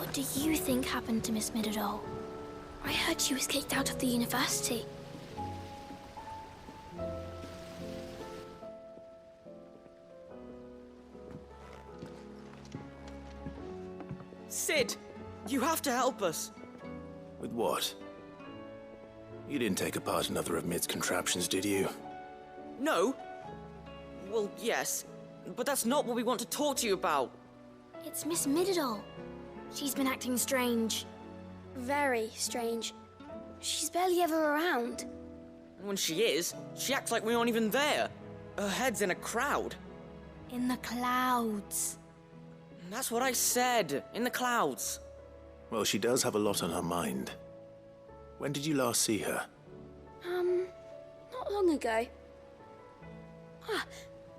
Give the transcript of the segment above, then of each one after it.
What do you think happened to Miss Middledore? I heard she was kicked out of the university. Sid! You have to help us! With what? You didn't take apart another of Mid's contraptions, did you? No? Well, yes. But that's not what we want to talk to you about. It's Miss Middledore. She's been acting strange. Very strange. She's barely ever around. And when she is, she acts like we aren't even there. Her head's in a crowd. In the clouds. That's what I said. In the clouds. Well, she does have a lot on her mind. When did you last see her? Not long ago.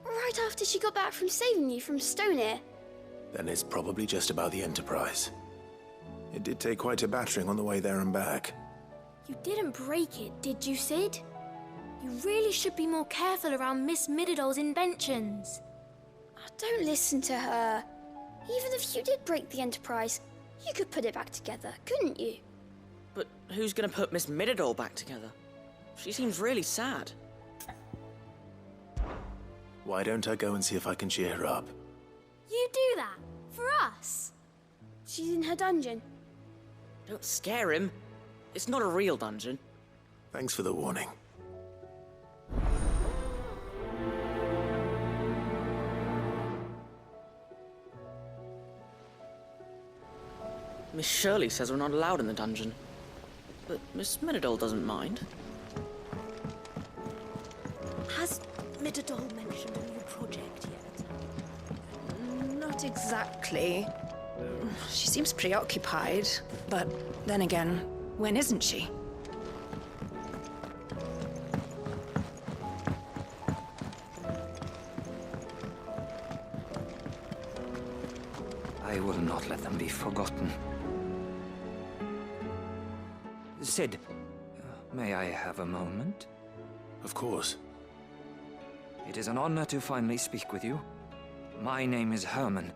Right after she got back from saving you from Stonear. Then it's probably just about the Enterprise. It did take quite a battering on the way there and back. You didn't break it, did you, Sid? You really should be more careful around Miss Middledore's inventions. Don't listen to her. Even if you did break the Enterprise, you could put it back together, couldn't you? But who's gonna put Miss Middledore back together? She seems really sad. Why don't I go and see if I can cheer her up? You do that? For us? She's in her dungeon. Don't scare him. It's not a real dungeon. Thanks for the warning. Miss Shirley says we're not allowed in the dungeon. But Miss Middledore doesn't mind. Has Middledore mentioned a new project yet? Not exactly. She seems preoccupied, but then again, when isn't she? I will not let them be forgotten. Sid, may I have a moment? Of course. It is an honor to finally speak with you. My name is Herman.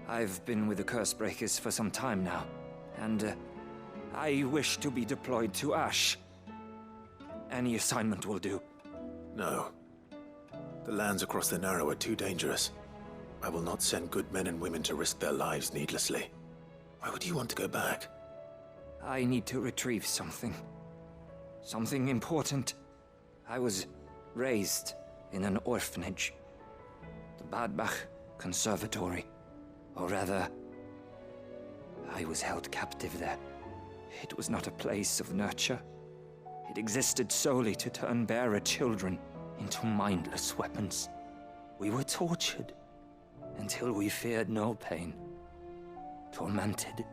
I've been with the Cursebreakers for some time now, and I wish to be deployed to Ash. Any assignment will do. No. The lands across the Narrow are too dangerous. I will not send good men and women to risk their lives needlessly. Why would you want to go back? I need to retrieve something. Something important. I was raised in an orphanage. The Badbach Conservatory. Or rather, I was held captive there. It was not a place of nurture. It existed solely to turn bearer children into mindless weapons. We were tortured until we feared no pain. Tormented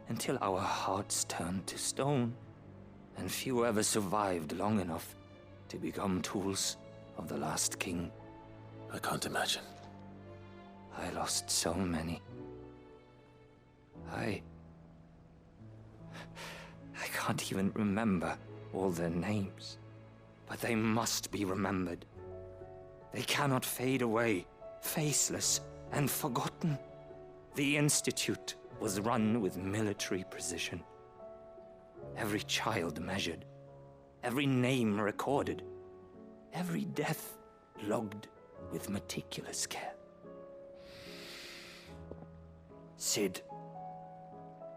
until our hearts turned to stone. And few ever survived long enough to become tools of the last king. I can't imagine. I lost so many. I can't even remember all their names. But they must be remembered. They cannot fade away, faceless and forgotten. The Institute was run with military precision. Every child measured, every name recorded, every death logged with meticulous care. Sid,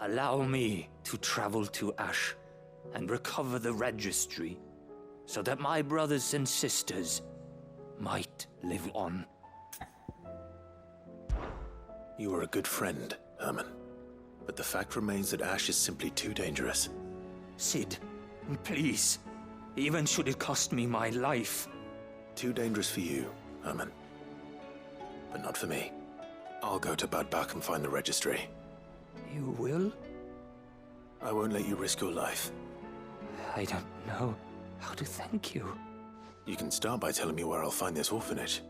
allow me to travel to Ash and recover the registry so that my brothers and sisters might live on. You are a good friend, Herman. But the fact remains that Ash is simply too dangerous. Sid, please, even should it cost me my life. Too dangerous for you, Herman. But not for me. I'll go to Badbach and find the registry. You will? I won't let you risk your life. I don't know how to thank you. You can start by telling me where I'll find this orphanage.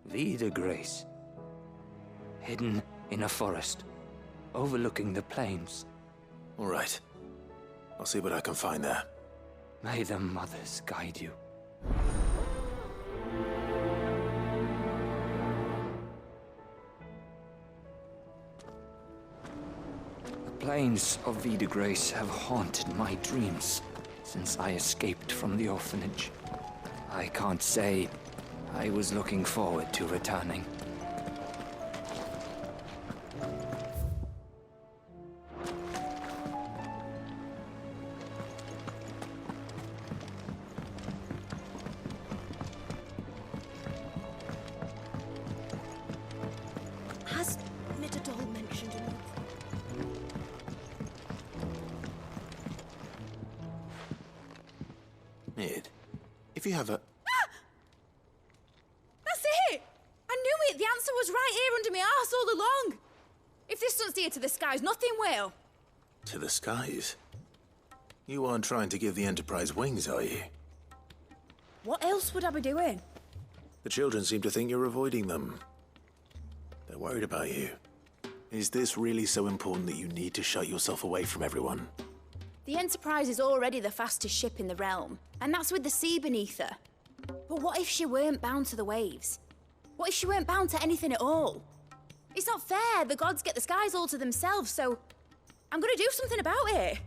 Vida Grace. Hidden in a forest, overlooking the plains. All right. I'll see what I can find there. May the mothers guide you. A plains of Vida Grace have haunted my dreams since I escaped from the orphanage. I can't say I was looking forward to returning. Has Middledol mentioned anything? Mid, if you have a... That's it! I knew it! The answer was right here under my arse all along! If this doesn't steer to the skies, nothing will! To the skies? You aren't trying to give the Enterprise wings, are you? What else would I be doing? The children seem to think you're avoiding them. They're worried about you. Is this really so important that you need to shut yourself away from everyone? The Enterprise is already the fastest ship in the realm, and that's with the sea beneath her. But what if she weren't bound to the waves? What if she weren't bound to anything at all? It's not fair. The gods get the skies all to themselves, so I'm gonna do something about it.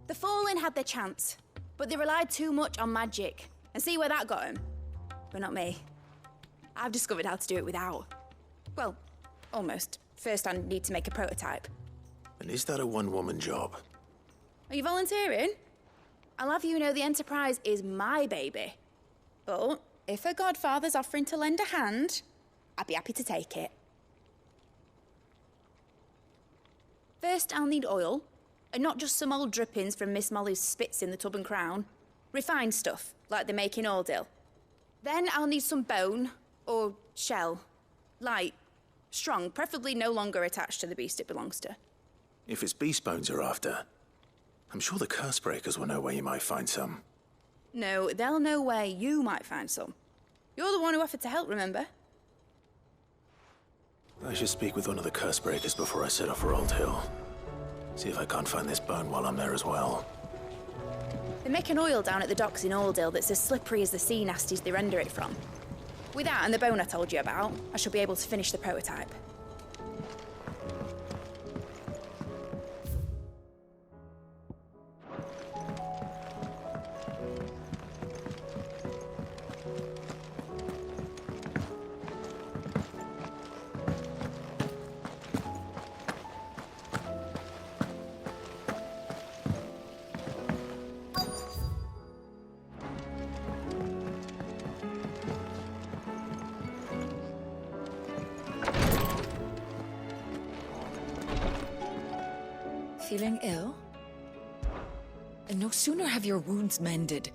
The Fallen had their chance, but they relied too much on magic. And see where that got them? But not me. I've discovered how to do it without. Well, almost. First, I need to make a prototype. And is that a one-woman job? Are you volunteering? I'll have you know the Enterprise is my baby. But if a godfather's offering to lend a hand, I'd be happy to take it. First, I'll need oil, and not just some old drippings from Miss Molly's spits in the tub and crown. Refined stuff, like they make in Ordil. Then I'll need some bone, or shell. Light, strong, preferably no longer attached to the beast it belongs to. If it's beast bones you're after, I'm sure the curse breakers will know where you might find some. No, they'll know where you might find some. You're the one who offered to help, remember? I should speak with one of the curse breakers before I set off for Old Hill. See if I can't find this bone while I'm there as well. They make an oil down at the docks in Aldale that's as slippery as the sea nasties they render it from. With that and the bone I told you about, I shall be able to finish the prototype. Feeling ill? And no sooner have your wounds mended.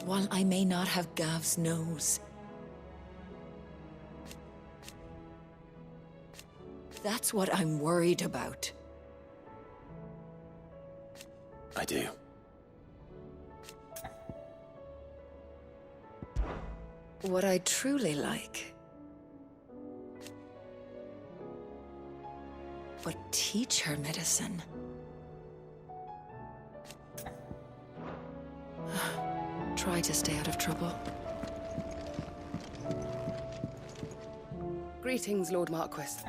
While I may not have Gav's nose, that's what I'm worried about. I do. What I truly like. But teach her medicine. Try to stay out of trouble. Greetings, Lord Marquis.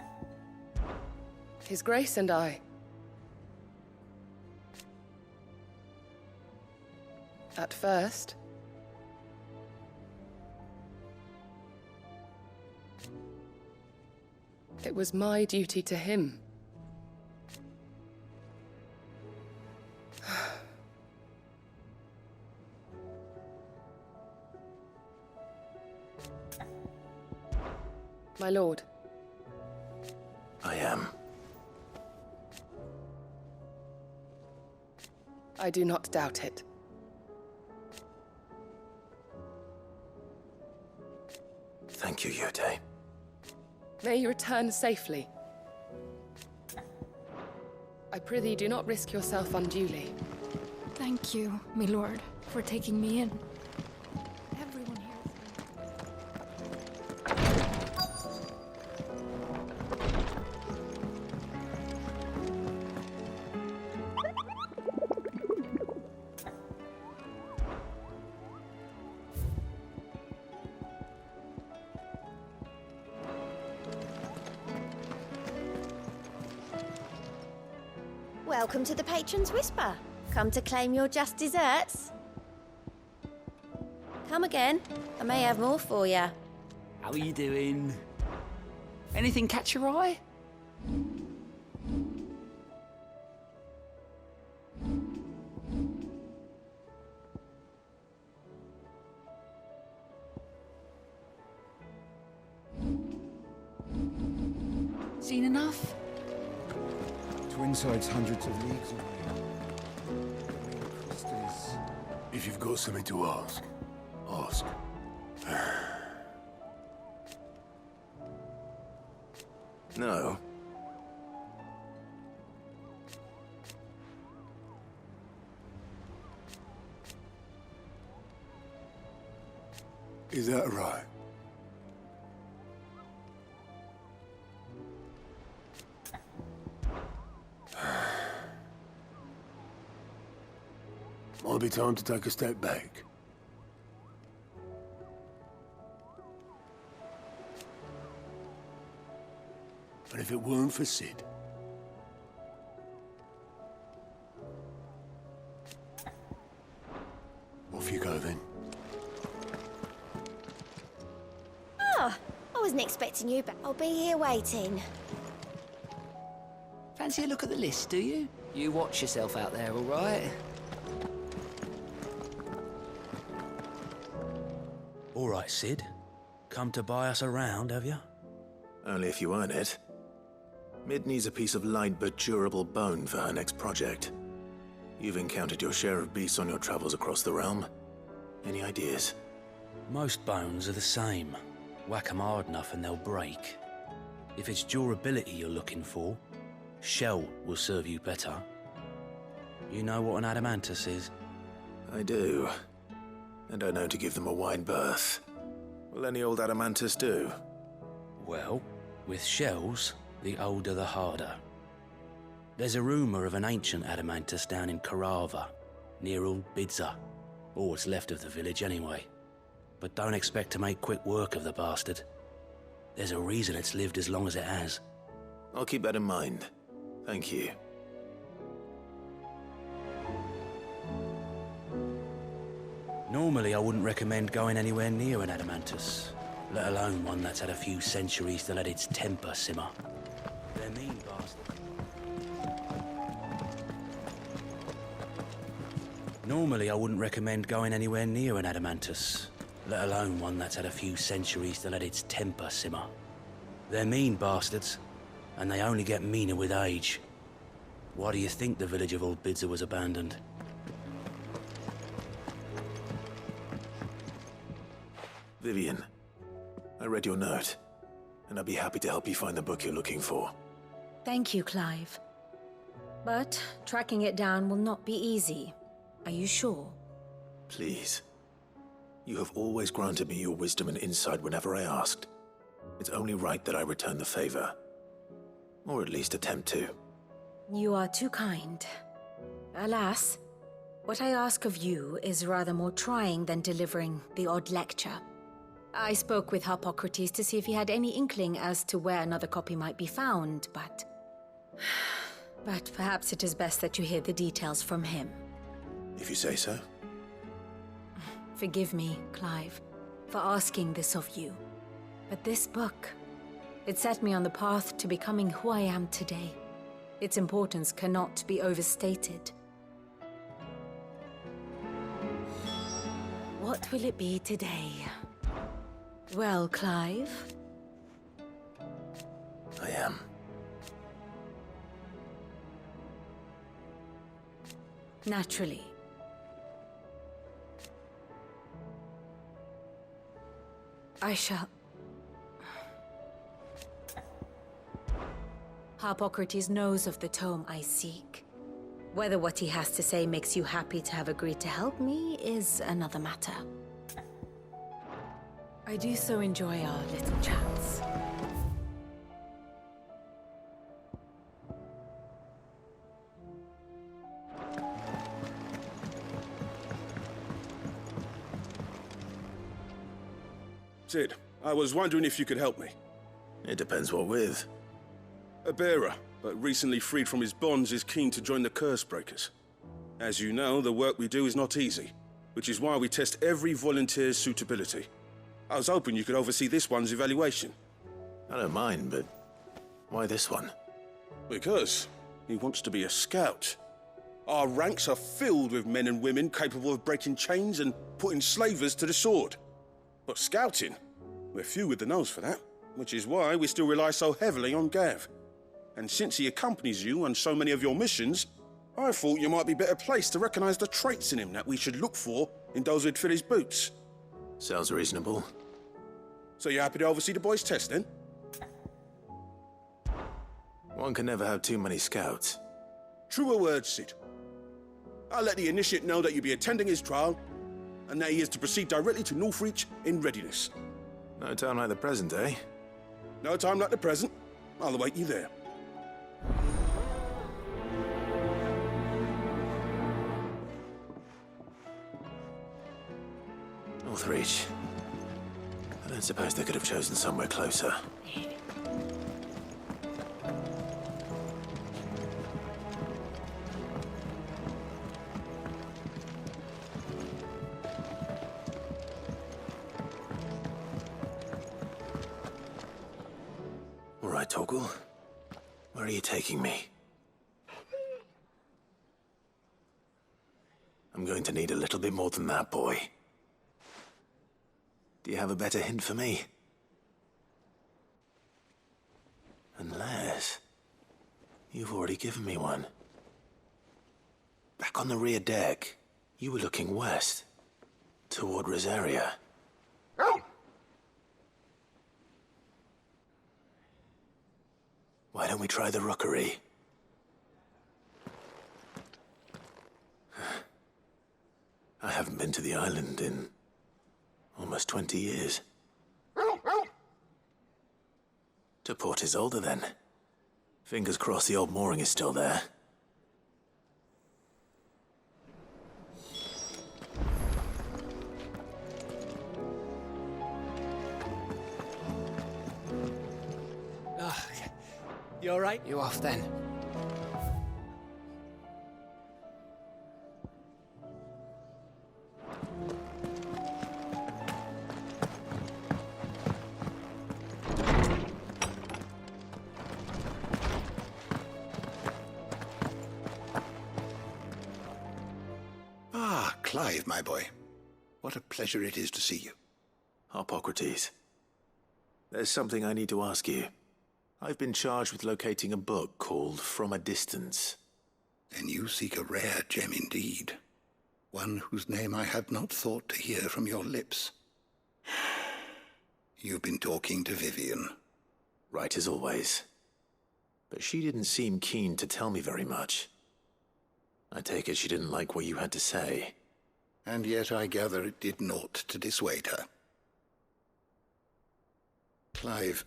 His Grace and I. At first, it was my duty to him. My lord. I am. I do not doubt it. Thank you, Yote. May you return safely. I prithee do not risk yourself unduly. Thank you, my lord, for taking me in. Everyone here is... Welcome to the Patron's Whisper. Come to claim your just desserts? Come again. I may have more for you. How are you doing? Anything catch your eye? Seen enough? Twinside's hundreds of leagues away. Crystals. If you've got something to ask, ask. No. Is that right? Might be time to take a step back. And if it weren't for Sid... Off you go then. Oh, I wasn't expecting you, but I'll be here waiting. Fancy a look at the list, do you? You watch yourself out there, all right? All right, Sid. Come to buy us around, have you? Only if you earn it. Mid needs a piece of light but durable bone for her next project. You've encountered your share of beasts on your travels across the realm. Any ideas? Most bones are the same. Whack 'em hard enough and they'll break. If it's durability you're looking for, shell will serve you better. You know what an adamantus is? I do. And I know to give them a wide berth. Will any old adamantus do? Well, with shells, the older the harder. There's a rumour of an ancient adamantus down in Karava, near Old Bidza, or what's left of the village anyway. But don't expect to make quick work of the bastard. There's a reason it's lived as long as it has. I'll keep that in mind. Thank you. Normally I wouldn't recommend going anywhere near an adamantus, let alone one that's had a few centuries to let its temper simmer. They're mean bastards. Normally I wouldn't recommend going anywhere near an adamantus, let alone one that's had a few centuries to let its temper simmer. They're mean bastards, and they only get meaner with age. Why do you think the village of Old Bidza was abandoned? Vivian, I read your note, and I'd be happy to help you find the book you're looking for. Thank you, Clive. But tracking it down will not be easy. Are you sure? Please. You have always granted me your wisdom and insight whenever I asked. It's only right that I return the favor. Or at least attempt to. You are too kind. Alas, what I ask of you is rather more trying than delivering the odd lecture. I spoke with Hippocrates to see if he had any inkling as to where another copy might be found, but perhaps it is best that you hear the details from him. If you say so. Forgive me, Clive, for asking this of you. But this book, it set me on the path to becoming who I am today. Its importance cannot be overstated. What will it be today? Well, Clive? I am. Naturally. I shall... Hippocrates knows of the tome I seek. Whether what he has to say makes you happy to have agreed to help me is another matter. I do so enjoy our little chats. Sid, I was wondering if you could help me. It depends what with. A bearer. but recently freed from his bonds is keen to join the Curse Breakers. As you know, the work we do is not easy, which is why we test every volunteer's suitability. I was hoping you could oversee this one's evaluation. I don't mind, but why this one? Because he wants to be a scout. Our ranks are filled with men and women capable of breaking chains and putting slavers to the sword. But scouting, we're few with the nose for that, which is why we still rely so heavily on Gav. And since he accompanies you on so many of your missions, I thought you might be better placed to recognize the traits in him that we should look for in those who'd fill his boots. Sounds reasonable. So you're happy to oversee the boys' test, then? One can never have too many scouts. Truer words, Sid. I'll let the initiate know that you'll be attending his trial, and that he is to proceed directly to Northreach in readiness. No time like the present, eh? No time like the present. I'll await you there. Northreach. I don't suppose they could have chosen somewhere closer. All right, Torgal. Where are you taking me? I'm going to need a little bit more than that, boy. Do you have a better hint for me? Unless you've already given me one. Back on the rear deck, you were looking west, toward Rosaria. Why don't we try the rookery? I haven't been to the island in almost 20 years. To Port Isolde, then. Fingers crossed the old mooring is still there. You all right? You off then? Ah, Clive, my boy. What a pleasure it is to see you. Hippocrates. There's something I need to ask you. I've been charged with locating a book called From a Distance. Then you seek a rare gem indeed. One whose name I had not thought to hear from your lips. You've been talking to Vivian. Right as always. But she didn't seem keen to tell me very much. I take it she didn't like what you had to say. And yet I gather it did naught to dissuade her. Clive,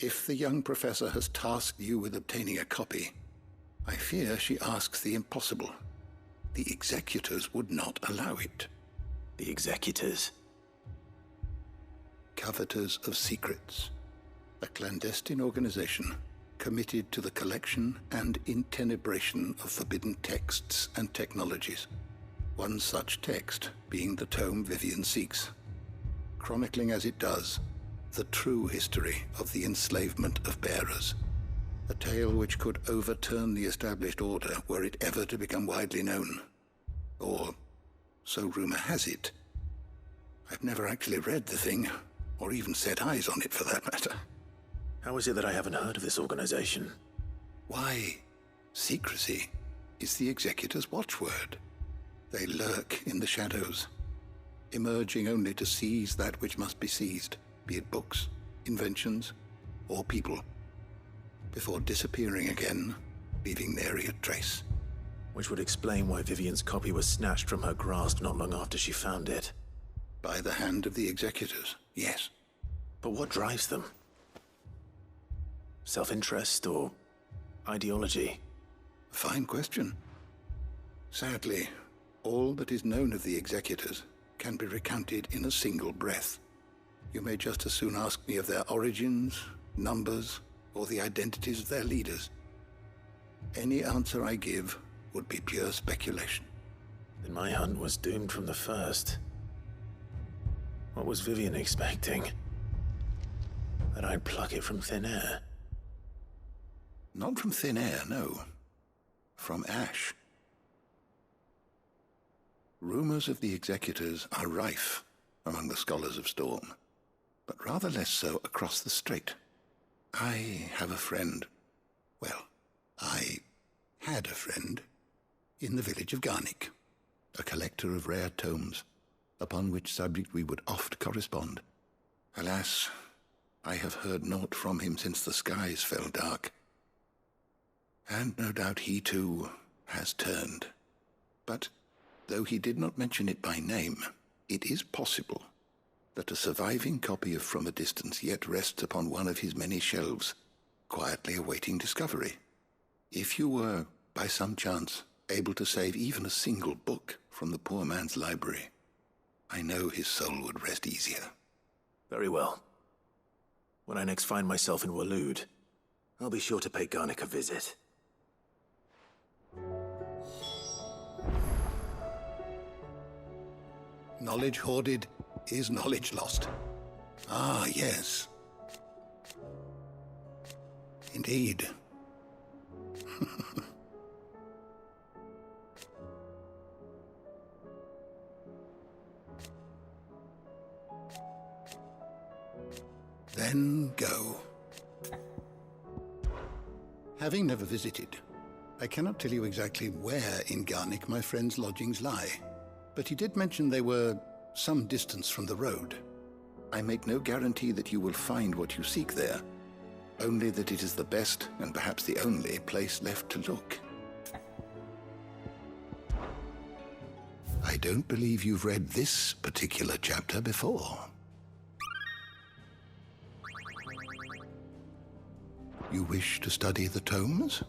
if the young professor has tasked you with obtaining a copy, I fear she asks the impossible. The executors would not allow it. The executors? Coveters of Secrets. A clandestine organization committed to the collection and intenebration of forbidden texts and technologies. One such text being the tome Vivian seeks, chronicling as it does the true history of the enslavement of bearers. A tale which could overturn the established order were it ever to become widely known. Or, so rumor has it. I've never actually read the thing, or even set eyes on it for that matter. How is it that I haven't heard of this organization? Why, secrecy is the executor's watchword. They lurk in the shadows, emerging only to seize that which must be seized, be it books, inventions, or people, before disappearing again, leaving nary a trace. Which would explain why Vivian's copy was snatched from her grasp not long after she found it. By the hand of the executors, yes. But what drives them? Self-interest or ideology? A fine question. Sadly, all that is known of the executors can be recounted in a single breath. You may just as soon ask me of their origins, numbers, or the identities of their leaders. Any answer I give would be pure speculation. Then my hunt was doomed from the first. What was Vivian expecting? That I'd pluck it from thin air? Not from thin air, no. From ash. Rumors of the executors are rife among the scholars of Storm, but rather less so across the strait. I have a friend. Well, I had a friend in the village of Garnick, a collector of rare tomes, upon which subject we would oft correspond. Alas, I have heard naught from him since the skies fell dark. And no doubt he too has turned. But though he did not mention it by name, it is possible that a surviving copy of From a Distance yet rests upon one of his many shelves, quietly awaiting discovery. If you were, by some chance, able to save even a single book from the poor man's library, I know his soul would rest easier. Very well. When I next find myself in Waloed, I'll be sure to pay Garnick a visit. Knowledge hoarded is knowledge lost. Ah, yes. Indeed. Then go. Having never visited, I cannot tell you exactly where in Garnick my friend's lodgings lie, but he did mention they were some distance from the road. I make no guarantee that you will find what you seek there, only that it is the best and perhaps the only place left to look. I don't believe you've read this particular chapter before. You wish to study the tomes?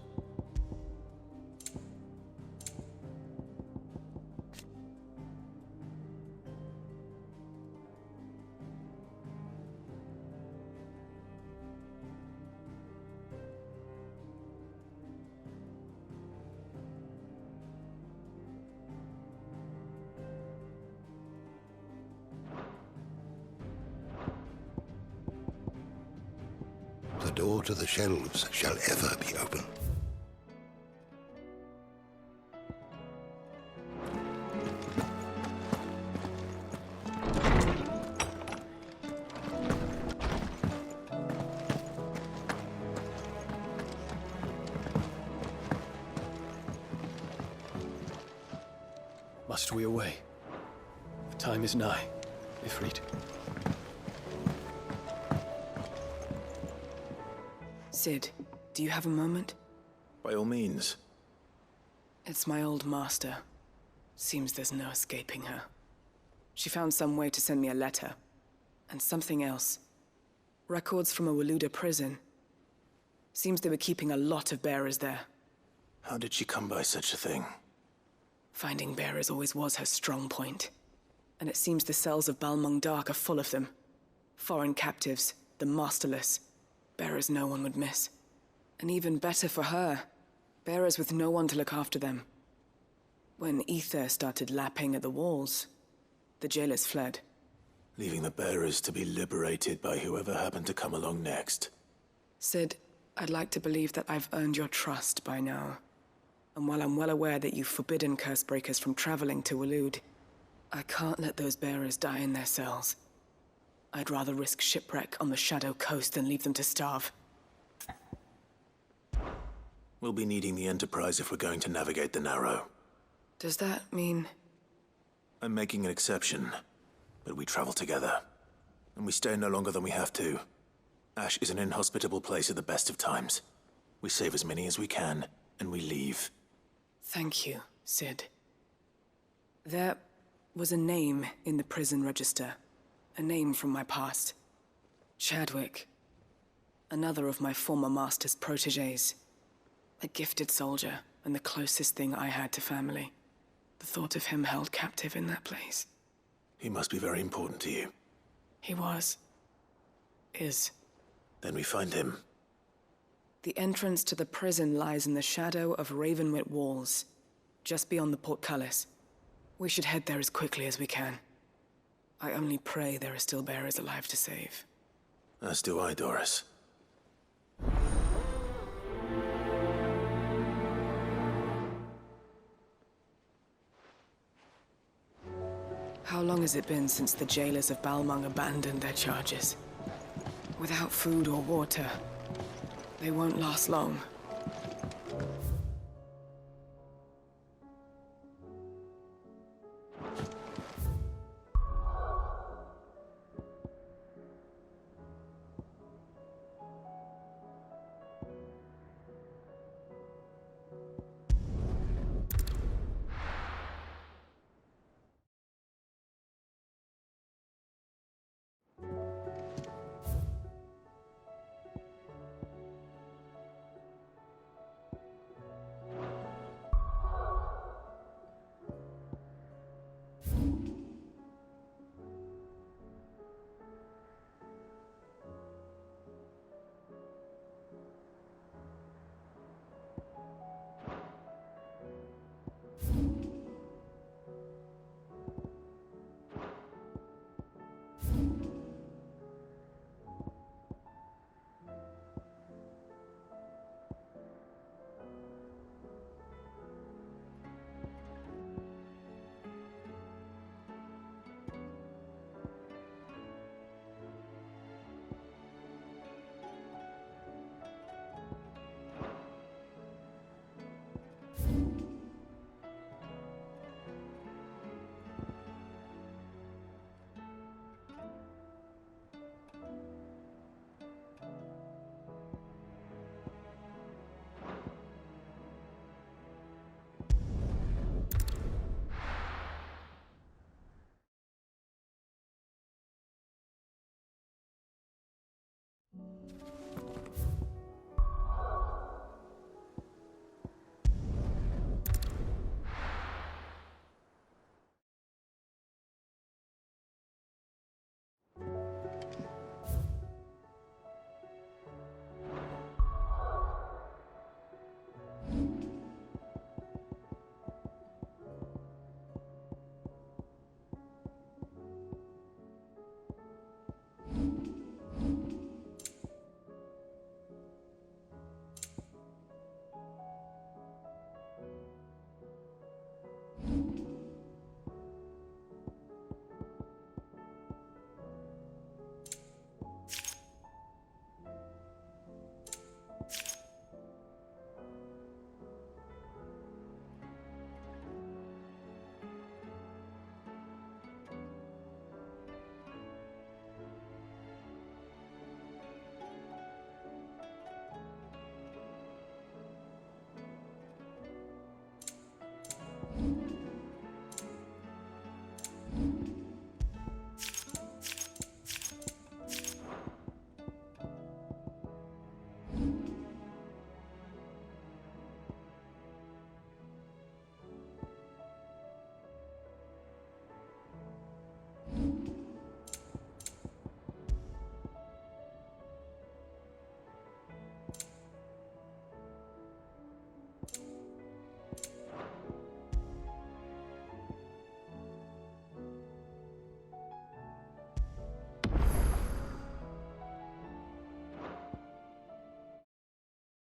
The door to the shelves shall ever be open. Must we away? The time is nigh, Ifrit. Sid, do you have a moment? By all means. It's my old master. Seems there's no escaping her. She found some way to send me a letter. And something else. Records from a Waluda prison. Seems they were keeping a lot of bearers there. How did she come by such a thing? Finding bearers always was her strong point. And it seems the cells of Balmung Dark are full of them. Foreign captives, the masterless. Bearers no one would miss. And even better for her, bearers with no one to look after them. When ether started lapping at the walls, the jailers fled. Leaving the bearers to be liberated by whoever happened to come along next. Sid, I'd like to believe that I've earned your trust by now. And while I'm well aware that you've forbidden Cursebreakers from traveling to Waloed, I can't let those bearers die in their cells. I'd rather risk shipwreck on the Shadow Coast than leave them to starve. We'll be needing the Enterprise if we're going to navigate the Narrow. Does that mean... I'm making an exception, but we travel together. And we stay no longer than we have to. Ash is an inhospitable place at the best of times. We save as many as we can, and we leave. Thank you, Sid. There was a name in the prison register. A name from my past. Chadwick. Another of my former master's protégés. A gifted soldier, and the closest thing I had to family. The thought of him held captive in that place. He must be very important to you. He was. Is. Then we find him. The entrance to the prison lies in the shadow of Ravenwit Walls, just beyond the portcullis. We should head there as quickly as we can. I only pray there are still bearers alive to save. As do I, Doris. How long has it been since the jailers of Balmung abandoned their charges? Without food or water, they won't last long.